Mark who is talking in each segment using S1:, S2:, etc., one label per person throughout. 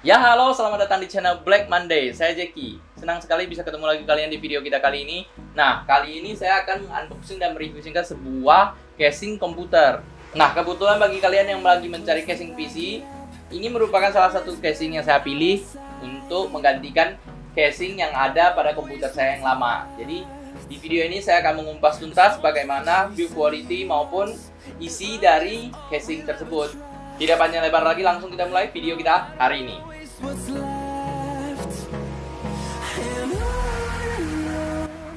S1: Ya halo, selamat datang di channel Black Monday. Saya Jeki. Senang sekali bisa ketemu lagi kalian di video kita kali ini. Nah, kali ini saya akan unboxing dan mereview singkat sebuah casing komputer. Nah, kebetulan bagi kalian yang lagi mencari casing PC, ini merupakan salah satu casing yang saya pilih untuk menggantikan casing yang ada pada komputer saya yang lama. Jadi, di video ini saya akan mengupas tuntas bagaimana build quality maupun isi dari casing tersebut. Tidak panjang lebar lagi, langsung kita mulai video kita hari ini.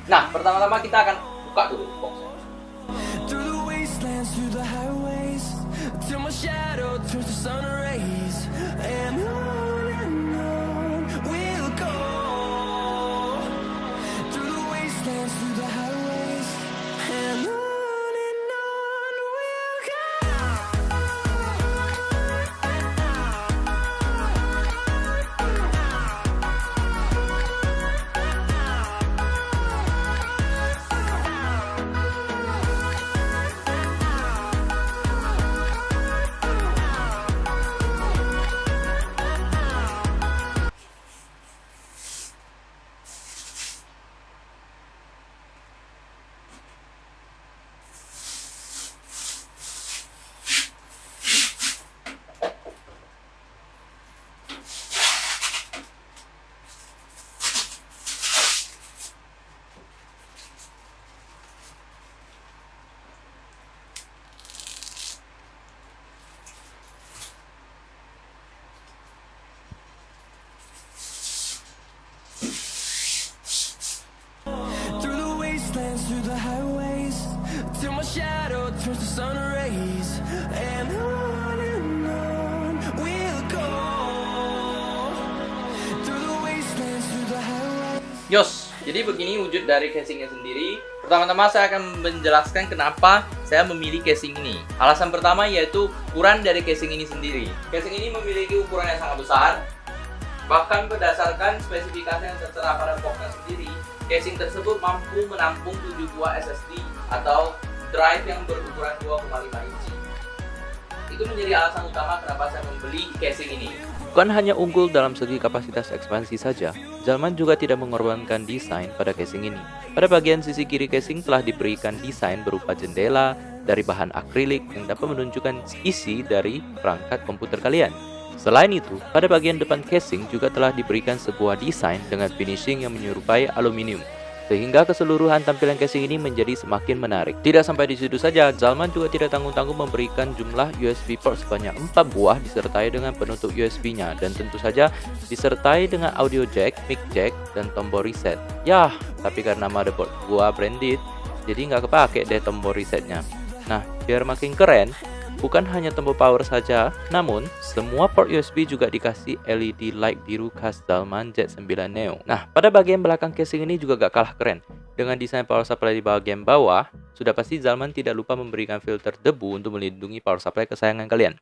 S1: Nah, pertama-tama kita akan buka dulu boxnya.
S2: Through the highways till my shadow turns to sun rays, and on we'll go through the wastelands, through the highways.
S1: Yos, jadi begini wujud dari casingnya sendiri. Pertama-tama saya akan menjelaskan kenapa saya memilih casing ini. Alasan pertama yaitu ukuran dari casing ini sendiri. Casing ini memiliki ukuran yang sangat besar. Bahkan berdasarkan spesifikasi yang tertera pada boxnya sendiri, casing tersebut mampu menampung 7 buah SSD atau drive yang berukuran 2,5 inci. Itu menjadi alasan utama kenapa saya membeli casing ini.
S3: Bukan hanya unggul dalam segi kapasitas ekspansi saja, Zalman juga tidak mengorbankan desain pada casing ini. Pada bagian sisi kiri casing telah diberikan desain berupa jendela dari bahan akrilik yang dapat menunjukkan isi dari perangkat komputer kalian. Selain itu, pada bagian depan casing juga telah diberikan sebuah desain dengan finishing yang menyerupai aluminium, sehingga keseluruhan tampilan casing ini menjadi semakin menarik. Tidak sampai di situ saja, Zalman juga tidak tanggung-tanggung memberikan jumlah USB port sebanyak 4 buah disertai dengan penutup USB-nya, dan tentu saja disertai dengan audio jack, mic jack, dan tombol reset. Yah, tapi karena motherboard gua branded, jadi nggak kepake deh tombol resetnya. Nah, biar makin keren, bukan hanya tombol power saja, namun semua port USB juga dikasih LED light biru khas Zalman Z9 Neo. Nah, pada bagian belakang casing ini juga gak kalah keren. Dengan desain power supply di bagian bawah, sudah pasti Zalman tidak lupa memberikan filter debu untuk melindungi power supply kesayangan kalian.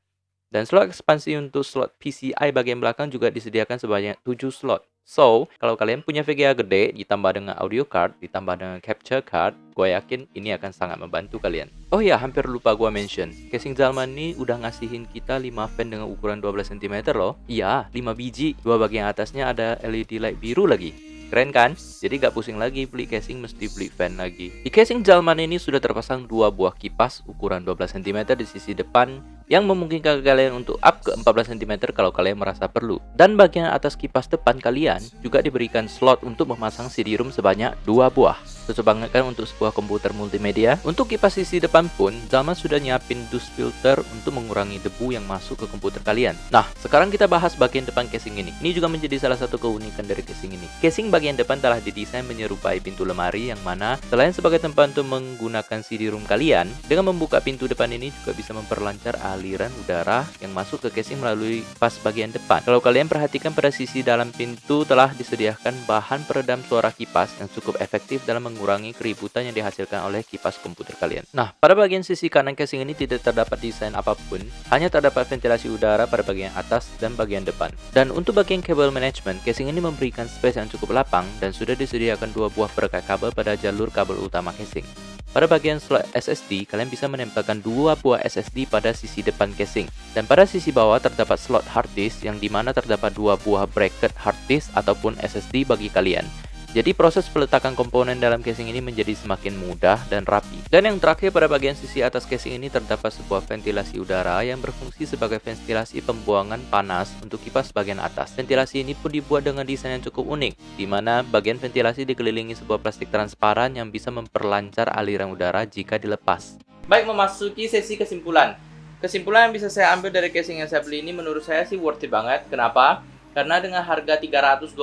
S3: Dan slot ekspansi untuk slot PCI bagian belakang juga disediakan sebanyak 7 slot. So, kalau kalian punya VGA gede, ditambah dengan audio card, ditambah dengan capture card, gue yakin ini akan sangat membantu kalian. Oh ya, hampir lupa gue mention, casing Zalman ini udah ngasihin kita 5 fan dengan ukuran 12 cm loh. Iya, 5 biji, dua bagian atasnya ada LED light biru lagi. Keren kan? Jadi gak pusing lagi beli casing, mesti beli fan lagi. Di casing Zalman ini sudah terpasang 2 buah kipas ukuran 12 cm di sisi depan yang memungkinkan kalian untuk up ke 14 cm kalau kalian merasa perlu. Dan bagian atas kipas depan kalian juga diberikan slot untuk memasang CD-ROM sebanyak 2 buah. Cocok banget kan untuk sebuah komputer multimedia. Untuk kipas sisi depan pun, Zalman sudah nyiapin dust filter untuk mengurangi debu yang masuk ke komputer kalian. Nah, sekarang kita bahas bagian depan casing ini. Ini juga menjadi salah satu keunikan dari casing ini. Casing bagian depan telah didesain menyerupai pintu lemari yang mana selain sebagai tempat untuk menggunakan CD-ROM kalian, dengan membuka pintu depan ini juga bisa memperlancar aliran udara yang masuk ke casing melalui pas bagian depan. Kalau kalian perhatikan pada sisi dalam pintu telah disediakan bahan peredam suara kipas yang cukup efektif dalam mengurangi keributan yang dihasilkan oleh kipas komputer kalian. Nah, pada bagian sisi kanan casing ini tidak terdapat desain apapun, hanya terdapat ventilasi udara pada bagian atas dan bagian depan. Dan untuk bagian kabel management, casing ini memberikan space yang cukup lapang dan sudah disediakan 2 buah perekat kabel pada jalur kabel utama casing. Pada bagian slot SSD, kalian bisa menempelkan 2 buah SSD pada sisi depan casing. Dan pada sisi bawah terdapat slot hard disk yang dimana terdapat 2 buah bracket hard disk ataupun SSD bagi kalian. Jadi proses peletakan komponen dalam casing ini menjadi semakin mudah dan rapi. Dan yang terakhir, pada bagian sisi atas casing ini terdapat sebuah ventilasi udara yang berfungsi sebagai ventilasi pembuangan panas untuk kipas bagian atas. Ventilasi ini pun dibuat dengan desain yang cukup unik, di mana bagian ventilasi dikelilingi sebuah plastik transparan yang bisa memperlancar aliran udara jika dilepas.
S1: Baik, memasuki sesi kesimpulan. Kesimpulan yang bisa saya ambil dari casing yang saya beli ini menurut saya sih worth it banget. Kenapa? Karena dengan harga 325.000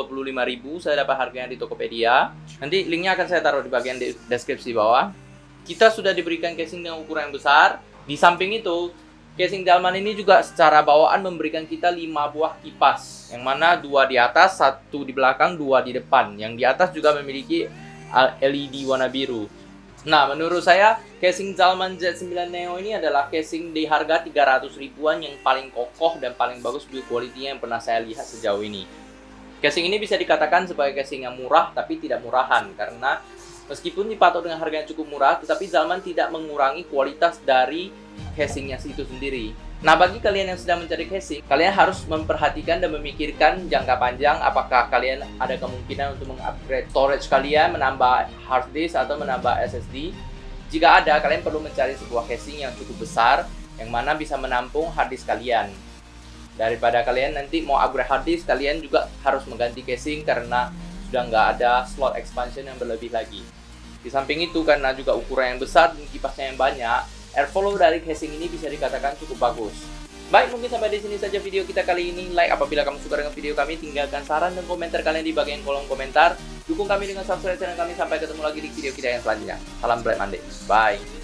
S1: saya dapat harganya di Tokopedia. Nanti linknya akan saya taruh di bagian deskripsi bawah. Kita sudah diberikan casing dengan ukuran yang besar. Di samping itu, casing Zalman ini juga secara bawaan memberikan kita 5 buah kipas, yang mana 2 di atas, 1 di belakang, 2 di depan. Yang di atas juga memiliki LED warna biru. Nah, menurut saya casing Zalman Z9 Neo ini adalah casing di harga 300 ribuan yang paling kokoh dan paling bagus build quality-nya yang pernah saya lihat sejauh ini. Casing ini bisa dikatakan sebagai casing yang murah tapi tidak murahan, karena meskipun dipatok dengan harga yang cukup murah, tetapi Zalman tidak mengurangi kualitas dari casingnya itu sendiri. Nah, bagi kalian yang sedang mencari casing, kalian harus memperhatikan dan memikirkan jangka panjang apakah kalian ada kemungkinan untuk mengupgrade storage kalian, menambah hard disk atau menambah SSD. Jika ada, kalian perlu mencari sebuah casing yang cukup besar yang mana bisa menampung hard disk kalian. Daripada kalian nanti mau upgrade hard disk, kalian juga harus mengganti casing karena sudah nggak ada slot expansion yang berlebih lagi. Di samping itu, karena juga ukuran yang besar dan kipasnya yang banyak, airflow dari casing ini bisa dikatakan cukup bagus. Baik, mungkin sampai di sini saja video kita kali ini. Like apabila kamu suka dengan video kami, tinggalkan saran dan komentar kalian di bagian kolom komentar. Dukung kami dengan subscribe channel kami. Sampai ketemu lagi di video kita yang selanjutnya. Salam Black Monday. Bye.